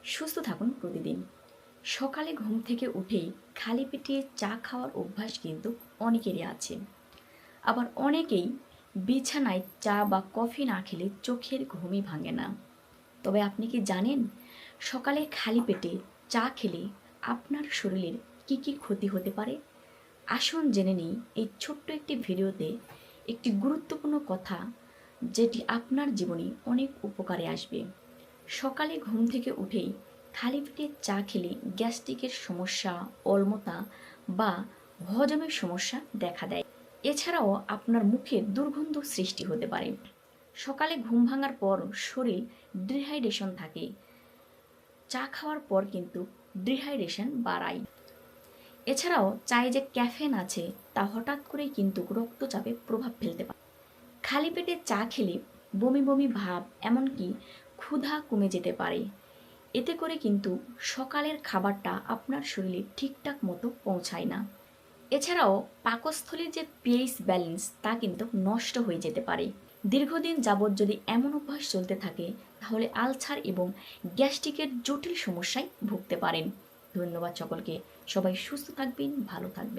সুস্থ থাকুন প্রতিদিন। সকালে ঘুম থেকে উঠেই খালি পেটে চা খাওয়ার অভ্যাস কিন্তু অনেকেরই আছে। আবার অনেকেই বিছানায় চা বা কফি না খেলে চোখের ঘুমই ভাঙে না। তবে আপনি কি জানেন, সকালে খালি পেটে চা খেলে আপনার শরীরের কি কি ক্ষতি হতে পারে? আসুন জেনে নিই এই ছোট্ট একটি ভিডিওতে একটি গুরুত্বপূর্ণ কথা, যেটি আপনার জীবনে অনেক উপকারে আসবে। সকালে ঘুম থেকে উঠেই খালি পেটে চা খেলে গ্যাস্ট্রিকের সমস্যা, অম্লতা বা হজমের সমস্যা দেখা দেয়। এছাড়াও আপনার মুখে দুর্গন্ধ সৃষ্টি হতে পারে। সকালে ঘুম ভাঙার পর শরীর ডিহাইড্রেশন থাকে। চা খাওয়ার পর কিন্তু ডিহাইড্রেশন বাড়ায়। এছাড়াও চায়ে যে ক্যাফেন আছে তা হঠাৎ করেই কিন্তু রক্তচাপে প্রভাব ফেলতে পারে। খালি পেটে চা খেলে বমি বমি ভাব, এমনকি ক্ষুধা কমে যেতে পারে। এতে করে কিন্তু সকালের খাবারটা আপনার শরীরে ঠিকঠাক মতো পৌঁছায় না। এছাড়াও পাকস্থলীর যে পিএইচ ব্যালেন্স তা কিন্তু নষ্ট হয়ে যেতে পারে। দীর্ঘদিন যাবৎ যদি এমন অভ্যাস চলতে থাকে, তাহলে আলসার এবং গ্যাস্ট্রিকের জটিল সমস্যায় ভুগতে পারেন। ধন্যবাদ সকলকে। সবাই সুস্থ থাকবেন, ভালো থাকবেন।